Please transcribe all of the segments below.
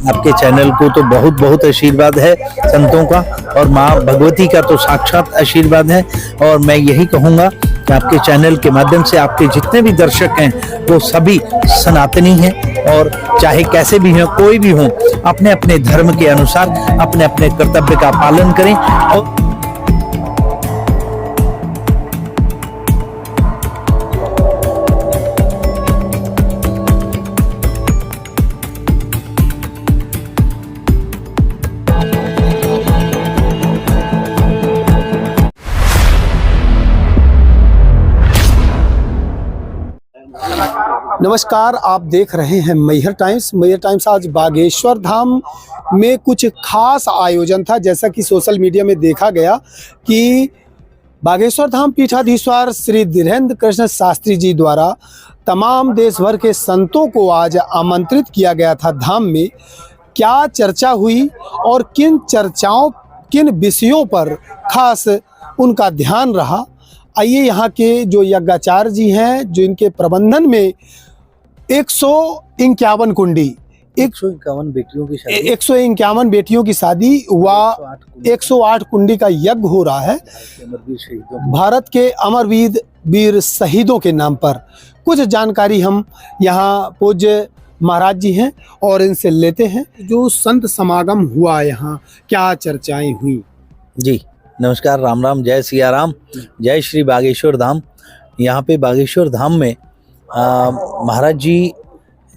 आपके चैनल को तो बहुत बहुत आशीर्वाद है संतों का, और माँ भगवती का तो साक्षात आशीर्वाद है। और मैं यही कहूँगा कि आपके चैनल के माध्यम से आपके जितने भी दर्शक हैं वो सभी सनातनी हैं, और चाहे कैसे भी हों, कोई भी हों, अपने अपने धर्म के अनुसार अपने अपने कर्तव्य का पालन करें। और नमस्कार, आप देख रहे हैं मैहर टाइम्स। मैहर टाइम्स आज बागेश्वर धाम में कुछ खास आयोजन था। जैसा कि सोशल मीडिया में देखा गया कि बागेश्वर धाम पीठाधीश्वर श्री धीरेन्द्र कृष्ण शास्त्री जी द्वारा तमाम देश भर के संतों को आज आमंत्रित किया गया था धाम में। क्या चर्चा हुई और किन विषयों पर खास उनका ध्यान रहा, आइए यहाँ के जो यज्ञाचार्य जी हैं, जो इनके प्रबंधन में 151 कुंडी 151 बेटियों की शादी 151 बेटियों की शादी व 108 कुंडी का यज्ञ हो रहा है भारत के अमरवीर वीर शहीदों के नाम पर। कुछ जानकारी हम यहाँ पूज्य महाराज जी हैं और इनसे लेते हैं। जो संत समागम हुआ यहाँ, क्या चर्चाएं हुई? जी नमस्कार, राम राम, जय सिया राम, जय श्री बागेश्वर धाम। यहाँ पे बागेश्वर धाम में महाराज जी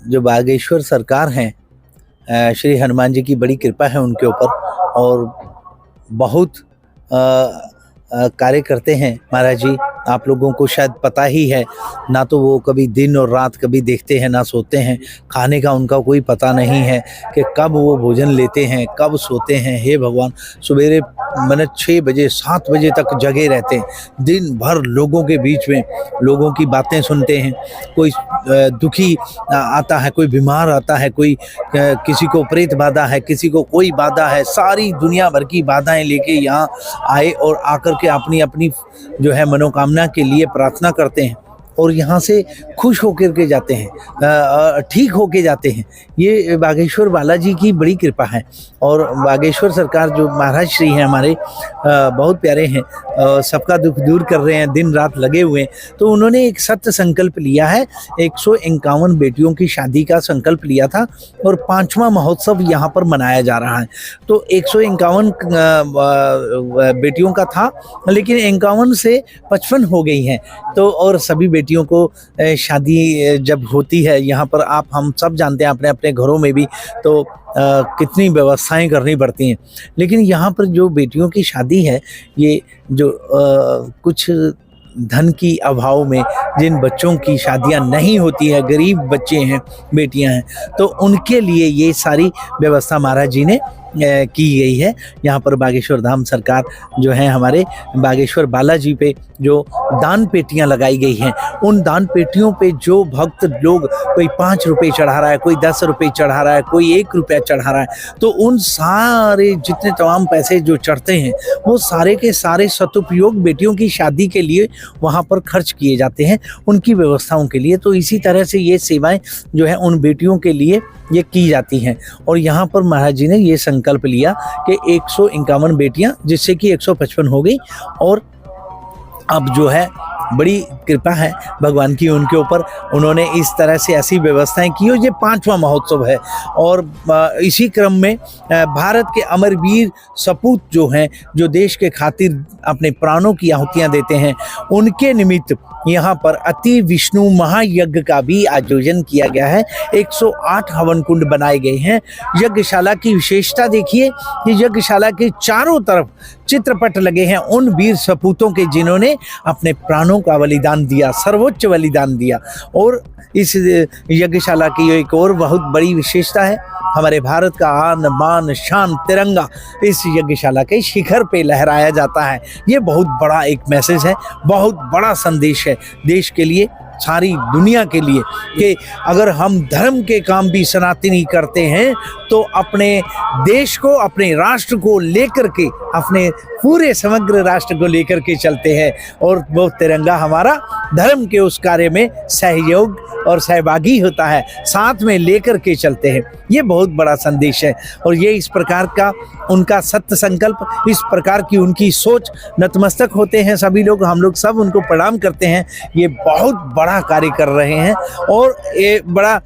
जो बागेश्वर सरकार हैं, श्री हनुमान जी की बड़ी कृपा है उनके ऊपर, और बहुत कार्य करते हैं महाराज जी। आप लोगों को शायद पता ही है, ना तो वो कभी दिन और रात कभी देखते हैं ना सोते हैं। खाने का उनका कोई पता नहीं है कि कब वो भोजन लेते हैं, कब सोते हैं। हे भगवान, सवेरे मैंने 6 बजे 7 बजे तक जगे रहते हैं, दिन भर लोगों के बीच में लोगों की बातें सुनते हैं। कोई दुखी आता है, कोई बीमार आता है, कोई किसी को प्रेत बाधा है, किसी को कोई बाधा है। सारी दुनिया भर की बाधाएं लेके यहाँ आए और आकर के अपनी अपनी जो है मनोकामना के लिए प्रार्थना करते हैं, और यहाँ से खुश होकर के जाते हैं, ठीक होके जाते हैं। ये बागेश्वर बालाजी की बड़ी कृपा है। और बागेश्वर सरकार जो महाराज श्री हैं हमारे, बहुत प्यारे हैं, सबका दुख दूर कर रहे हैं, दिन रात लगे हुए हैं। तो उन्होंने एक सत्य संकल्प लिया है, 151 बेटियों की शादी का संकल्प लिया था, और 5वां महोत्सव यहाँ पर मनाया जा रहा है। तो 151 बेटियों का था, लेकिन 51 से 55 हो गई हैं। तो और सभी बेटियों को शादी जब होती है यहाँ पर, आप हम सब जानते हैं अपने अपने घरों में भी तो कितनी व्यवस्थाएं करनी पड़ती हैं। लेकिन यहाँ पर जो बेटियों की शादी है, ये जो कुछ धन की अभाव में जिन बच्चों की शादियां नहीं होती है, गरीब बच्चे हैं, बेटियां हैं, तो उनके लिए ये सारी व्यवस्था महाराज जी ने की गई है। यहाँ पर बागेश्वर धाम सरकार जो है हमारे बागेश्वर बालाजी पे जो दान पेटियां लगाई गई हैं, उन दान पेटियों पे जो भक्त लोग, कोई 5 रुपये चढ़ा रहा है, कोई 10 रुपये चढ़ा रहा है, कोई 1 रुपया चढ़ा रहा है, तो उन सारे जितने तमाम पैसे जो चढ़ते हैं वो सारे के सारे सदुपयोग बेटियों की शादी के लिए वहाँ पर खर्च किए जाते हैं, उनकी व्यवस्थाओं के लिए। तो इसी तरह से ये सेवाएं जो है उन बेटियों के लिए ये की जाती हैं। और यहाँ पर महाराज जी ने ये संकल्प लिया कि 151 बेटियां, जिससे कि 155 हो गई, और अब जो है बड़ी कृपा है भगवान की उनके ऊपर। उन्होंने इस तरह से ऐसी व्यवस्थाएं की हो। ये 5वां महोत्सव है, और इसी क्रम में भारत के अमरवीर सपूत जो हैं, जो देश के खातिर अपने प्राणों की आहुतियां देते हैं, उनके निमित्त यहाँ पर अति विष्णु महायज्ञ का भी आयोजन किया गया है। 108 हवन कुंड बनाए गए हैं। यज्ञशाला की विशेषता देखिए कि यज्ञशाला के चारों तरफ चित्रपट लगे हैं उन वीर सपूतों के जिन्होंने अपने प्राणों का बलिदान दिया, सर्वोच्च बलिदान दिया। और इस यज्ञशाला की एक और बहुत बड़ी विशेषता है, हमारे भारत का आन बान शान तिरंगा इस यज्ञशाला के शिखर पे लहराया जाता है। ये बहुत बड़ा एक मैसेज है, बहुत बड़ा संदेश है देश के लिए, सारी दुनिया के लिए कि अगर हम धर्म के काम भी सनातनी करते हैं तो अपने देश को, अपने राष्ट्र को लेकर के, अपने पूरे समग्र राष्ट्र को लेकर के चलते हैं और वो तिरंगा हमारा धर्म के उस कार्य में सहयोग और सहभागी होता है, साथ में लेकर के चलते हैं। ये बहुत बड़ा संदेश है और ये इस प्रकार का उनका सत्य संकल्प, इस प्रकार की उनकी सोच, नतमस्तक होते हैं सभी लोग, हम लोग सब उनको प्रणाम करते हैं। ये बहुत बड़ा कार्य कर रहे हैं और ये बड़ा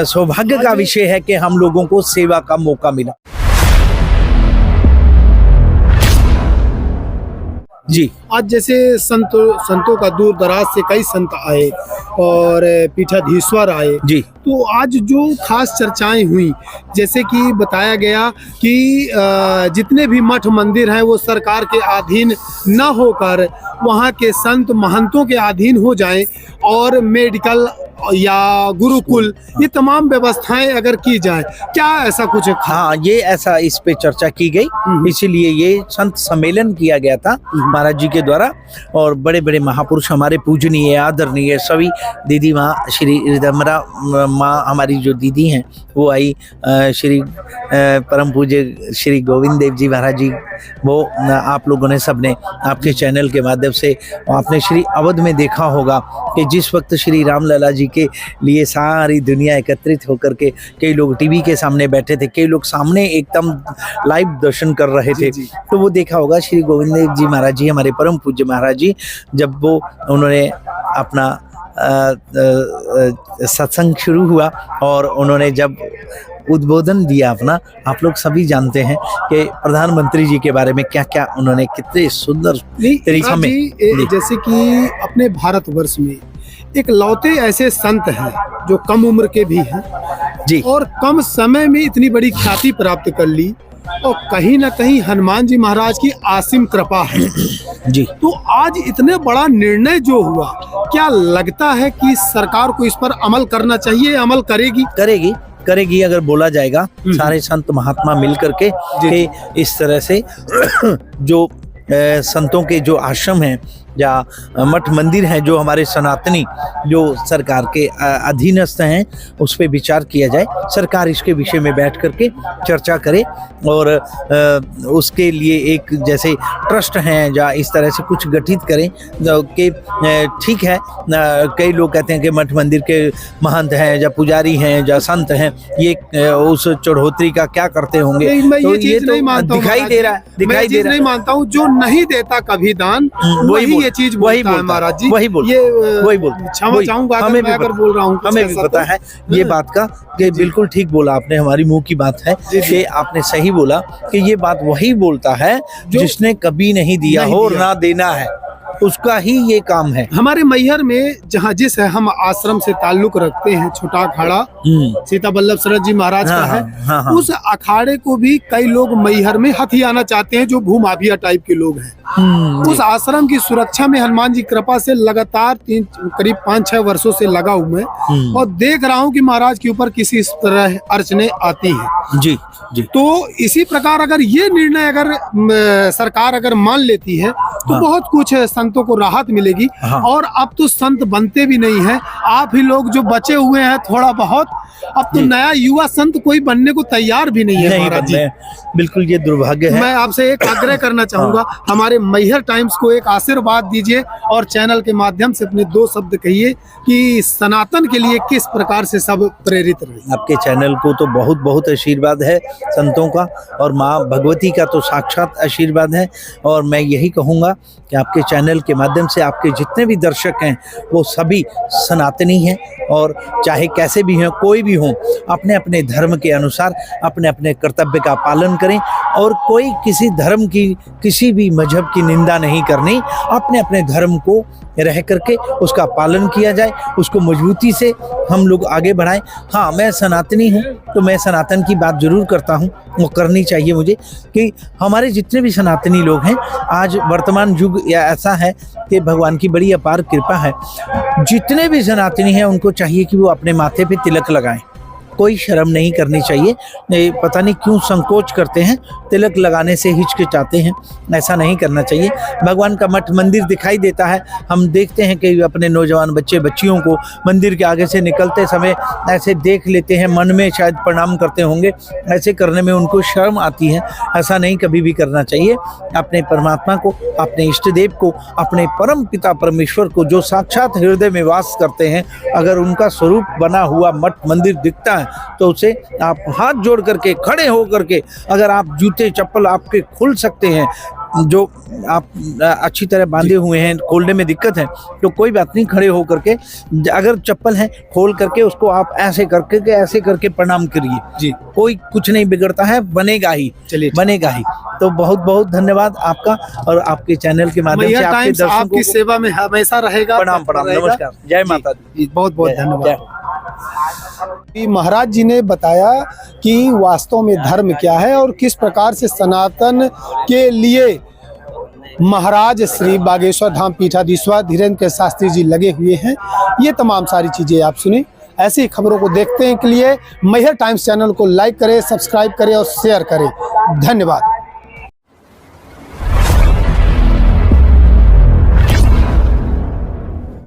सौभाग्य का विषय है कि हम लोगों को सेवा का मौका मिला। जी, आज जैसे संतों का दूर दराज से कई संत आए और पीठाधीश्वर आए जी, तो आज जो खास चर्चाएं हुई, जैसे कि बताया गया कि जितने भी मठ मंदिर हैं वो सरकार के अधीन न होकर वहाँ के संत महंतों के अधीन हो जाएं और मेडिकल या गुरुकुल ये तमाम व्यवस्थाएं अगर की जाए, क्या ऐसा कुछ है? हाँ, ये ऐसा इस पे चर्चा की गई, इसीलिए ये संत सम्मेलन किया गया था महाराज जी के द्वारा और बड़े बड़े महापुरुष हमारे पूजनीय आदरणीय सभी दीदी माँ श्री रिदम्बरा माँ हमारी जो दीदी हैं वो आई, श्री परम पूज्य श्री गोविंद देव जी महाराज जी, वो आप लोगों ने सबने आपके चैनल के माध्यम से आपने श्री अवध में देखा होगा कि जिस वक्त श्री राम लला जी के लिए सारी दुनिया एकत्रित होकर के कई लोग टीवी के सामने बैठे थे, कई लोग सामने एकदम लाइव दर्शन कर रहे थे, तो वो देखा होगा श्री गोविंद देव जी महाराज जी हमारे परम पूज्य महाराज जी जब वो उन्होंने अपना सत्संग शुरू हुआ और उन्होंने जब उद्बोधन दिया अपना, आप लोग सभी जानते हैं कि प्रधानमंत्री जी के बारे में क्या क्या उन्होंने कितने सुंदर तरीके में, जैसे कि अपने भारतवर्ष में एक लौते ऐसे संत हैं जो कम उम्र के भी हैं जी और कम समय में इतनी बड़ी ख्याति प्राप्त कर ली और कहीं ना कहीं हनुमान जी महाराज की असीम कृपा है जी। तो आज इतने बड़ा निर्णय जो हुआ, क्या लगता है कि सरकार को इस पर अमल करना चाहिए, अमल करेगी अगर बोला जाएगा सारे संत महात्मा मिल करके कि इस तरह से जो संतों के जो आश्रम हैं या मठ मंदिर हैं जो हमारे सनातनी जो सरकार के अधीनस्थ हैं उस पर विचार किया जाए, सरकार इसके विषय में बैठ करके चर्चा करे और उसके लिए एक जैसे ट्रस्ट हैं या इस तरह से कुछ गठित करें कि ठीक है, कई लोग कहते हैं कि मठ मंदिर के महंत हैं या पुजारी हैं या संत हैं ये उस चढ़ोतरी का क्या करते होंगे, तो ये तो दिखाई दे रहा है, नहीं मानता हूँ। जो नहीं देता कभी दान वही ये चीज वही बोलता है महाराज जी, वही बोलता क्षमा चाहूंगा अगर बोल रहा हूँ, हमें भी पता है ये बात का कि बिल्कुल ठीक बोला आपने, हमारी मुंह की बात है कि आपने सही बोला कि ये बात वही बोलता है जिसने कभी नहीं दिया हो और ना देना है, उसका ही ये काम है। हमारे मैहर में जहाँ जिस है हम आश्रम से ताल्लुक रखते हैं, छोटा अखाड़ा सीता बल्लभ शरद जी महाराज का है, उस अखाड़े को भी कई लोग मैहर में हथियाना चाहते हैं जो भूमाफिया टाइप के लोग हैं। उस आश्रम की सुरक्षा में हनुमान जी कृपा से लगातार करीब 5-6 वर्षों से लगा हूँ मैं और देख रहा हूँ कि महाराज के ऊपर किसी तरह अर्चने आती हैं। जी जी। तो इसी प्रकार अगर ये निर्णय अगर सरकार अगर मान लेती है तो बहुत कुछ संतों को राहत मिलेगी। और अब तो संत बनते भी नहीं है, आप ही लोग जो बचे हुए हैं थोड़ा बहुत, अब तो नया युवा संत कोई बनने को तैयार भी नहीं है महाराज जी। बिल्कुल ये दुर्भाग्य है। मैं आपसे एक आग्रह करना चाहूंगा, हमारे मैहर टाइम्स को एक आशीर्वाद दीजिए और चैनल के माध्यम से अपने 2 शब्द कहिए कि सनातन के लिए किस प्रकार से सब प्रेरित रहे। आपके चैनल को तो बहुत बहुत आशीर्वाद है संतों का और माँ भगवती का तो साक्षात आशीर्वाद है और मैं यही कहूँगा कि आपके चैनल के माध्यम से आपके जितने भी दर्शक हैं वो सभी सनातनी हैं और चाहे कैसे भी हों, कोई भी हों, अपने अपने धर्म के अनुसार अपने अपने कर्तव्य का पालन करें और कोई किसी धर्म की, किसी भी मजहब की निंदा नहीं करनी, अपने अपने धर्म को रह करके उसका पालन किया जाए, उसको मजबूती से हम लोग आगे बढ़ाएं। हाँ, मैं सनातनी हूँ तो मैं सनातन की बात जरूर करता हूँ, वो करनी चाहिए मुझे कि हमारे जितने भी सनातनी लोग हैं, आज वर्तमान युग या ऐसा है कि भगवान की बड़ी अपार कृपा है, जितने भी सनातनी हैं उनको चाहिए कि वो अपने माथे पे तिलक लगाएं, कोई शर्म नहीं करनी चाहिए। पता नहीं क्यों संकोच करते हैं, तिलक लगाने से हिचकिचाते हैं, ऐसा नहीं करना चाहिए। भगवान का मठ मंदिर दिखाई देता है, हम देखते हैं कि अपने नौजवान बच्चे बच्चियों को मंदिर के आगे से निकलते समय ऐसे देख लेते हैं, मन में शायद प्रणाम करते होंगे, ऐसे करने में उनको शर्म आती है। ऐसा नहीं कभी भी करना चाहिए। अपने परमात्मा को, अपने इष्ट देव को, अपने परम पिता परमेश्वर को जो साक्षात हृदय में वास करते हैं, अगर उनका स्वरूप बना हुआ मठ मंदिर दिखता है तो उसे आप हाथ जोड़ करके, खड़े हो करके, अगर आप जूते चप्पल आपके खुल सकते हैं, जो आप अच्छी तरह बांधे हुए हैं, खोलने में दिक्कत है तो कोई बात नहीं, खड़े हो करके, अगर चप्पल है खोल करके उसको आप ऐसे करके प्रणाम करिए जी, कोई कुछ नहीं बिगड़ता है, बनेगा ही, चलिए बनेगा ही। तो बहुत बहुत धन्यवाद आपका, और आपके चैनल के माध्यम से आपके दर्शकों आपकी सेवा में हमेशा रहेगा। प्रणाम प्रणाम, नमस्कार, जय माता दी, बहुत बहुत धन्यवाद। महाराज जी ने बताया कि वास्तव में धर्म क्या है और किस प्रकार से सनातन के लिए महाराज श्री बागेश्वर धाम पीठाधीश्वर धीरेन्द्र शास्त्री जी लगे हुए हैं। ये तमाम सारी चीजें आप सुनी। ऐसी खबरों को देखते हैं के लिए मैहर टाइम्स चैनल को लाइक करें, सब्सक्राइब करें और शेयर करें। धन्यवाद।